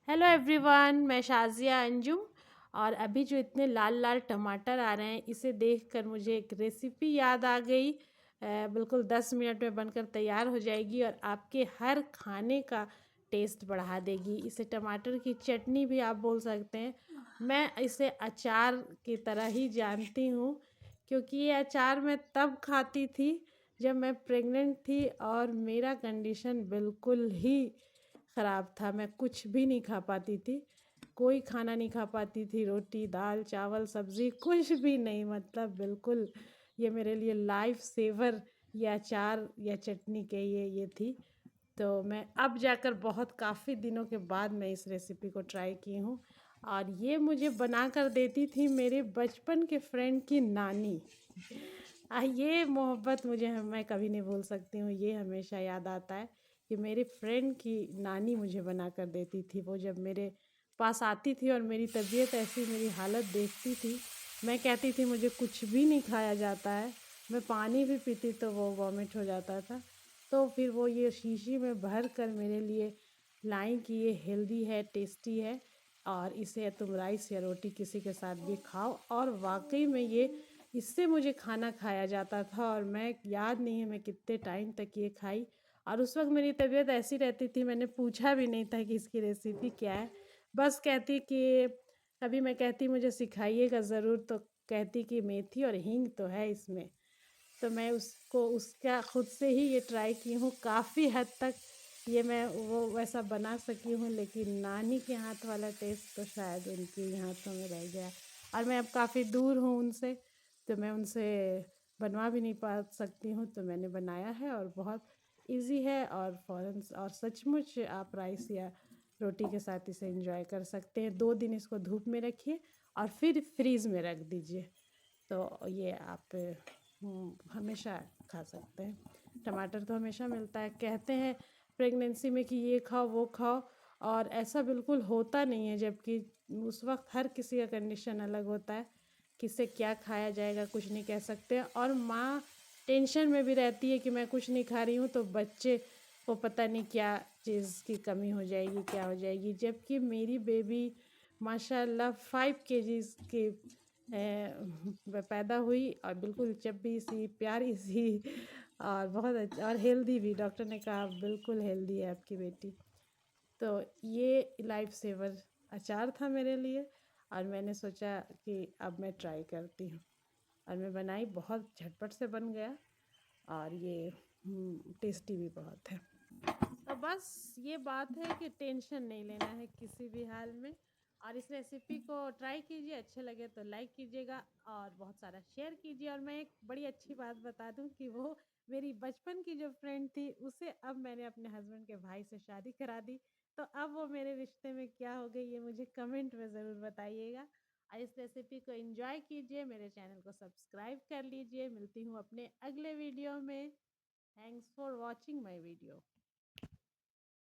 Hello everyone, मैं शाज़िया अंजुम। और अभी जो इतने लाल लाल टमाटर आ रहे हैं, इसे देखकर मुझे एक रेसिपी याद आ गई। बिल्कुल 10 मिनट में बनकर तैयार हो जाएगी और आपके हर खाने का टेस्ट बढ़ा देगी। इसे टमाटर की चटनी भी आप बोल सकते हैं। मैं इसे अचार की तरह ही जानती हूँ, क्योंकि ये अचार मैं तब खाती थी जब मैं प्रेग्नेंट थी और मेरा कंडीशन बिल्कुल ही ख़राब था। मैं कुछ भी नहीं खा पाती थी, कोई खाना नहीं खा पाती थी, रोटी दाल चावल सब्ज़ी कुछ भी नहीं। मतलब बिल्कुल ये मेरे लिए लाइफ सेवर या अचार या चटनी के ये थी। तो मैं अब जाकर बहुत काफ़ी दिनों के बाद मैं इस रेसिपी को ट्राई की हूँ। और ये मुझे बना कर देती थी मेरे बचपन के फ्रेंड की नानी। ये मोहब्बत मैं कभी नहीं भूल सकती हूँ। ये हमेशा याद आता है कि मेरे फ्रेंड की नानी मुझे बना कर देती थी। वो जब मेरे पास आती थी और मेरी तबीयत ऐसी, मेरी हालत देखती थी, मैं कहती थी मुझे कुछ भी नहीं खाया जाता है, मैं पानी भी पीती तो वो वॉमिट हो जाता था। तो फिर वो ये शीशी में भर कर मेरे लिए लाई कि ये हेल्दी है, टेस्टी है, और इसे तुम राइस या रोटी किसी के साथ भी खाओ। और वाकई में ये इससे मुझे खाना खाया जाता था। और मैं याद नहीं है मैं कितने टाइम तक ये खाई। और उस वक्त मेरी तबीयत ऐसी रहती थी, मैंने पूछा भी नहीं था कि इसकी रेसिपी क्या है। बस कहती कि कभी मैं कहती मुझे सिखाइएगा ज़रूर, तो कहती कि मेथी और हींग तो है इसमें। तो मैं उसको उसका खुद से ही ये ट्राई की हूँ। काफ़ी हद तक ये मैं वो वैसा बना सकी हूँ, लेकिन नानी के हाथ वाला टेस्ट तो शायद उनके हाथों में रह गया। और मैं अब काफ़ी दूर हूँ उनसे, तो मैं उनसे बनवा भी नहीं पा सकती हूँ। तो मैंने बनाया है और बहुत इजी है, और फ़ौरन और सचमुच आप राइस या रोटी के साथ इसे एंजॉय कर सकते हैं। 2 दिन इसको धूप में रखिए और फिर फ्रीज़ में रख दीजिए, तो ये आप हमेशा खा सकते हैं। टमाटर तो हमेशा मिलता है। कहते हैं प्रेगनेंसी में कि ये खाओ वो खाओ, और ऐसा बिल्कुल होता नहीं है। जबकि उस वक्त हर किसी का कंडीशन अलग होता है, किससे क्या खाया जाएगा कुछ नहीं कह सकते। और माँ टेंशन में भी रहती है कि मैं कुछ नहीं खा रही हूँ तो बच्चे को पता नहीं क्या चीज़ की कमी हो जाएगी, क्या हो जाएगी। जबकि मेरी बेबी माशाल्लाह 5 केजीज़ की पैदा हुई, और बिल्कुल चब्बी सी प्यारी सी, और बहुत अच्छा और हेल्दी भी। डॉक्टर ने कहा बिल्कुल हेल्दी है आपकी बेटी। तो ये लाइफ सेवर अचार था मेरे लिए, और मैंने सोचा कि अब मैं ट्राई करती हूँ। और मैं बनाई, बहुत झटपट से बन गया, और ये टेस्टी भी बहुत है। तो बस ये बात है कि टेंशन नहीं लेना है किसी भी हाल में। और इस रेसिपी को ट्राई कीजिए, अच्छे लगे तो लाइक कीजिएगा और बहुत सारा शेयर कीजिए। और मैं एक बड़ी अच्छी बात बता दूं कि वो मेरी बचपन की जो फ्रेंड थी, उसे अब मैंने अपने हस्बैंड के भाई से शादी करा दी। तो अब वो मेरे रिश्ते में क्या हो गई, ये मुझे कमेंट में ज़रूर बताइएगा। और इस रेसिपी को एंजॉय कीजिए, मेरे चैनल को सब्सक्राइब कर लीजिए। मिलती हूँ अपने अगले वीडियो में। Thanks for watching my video.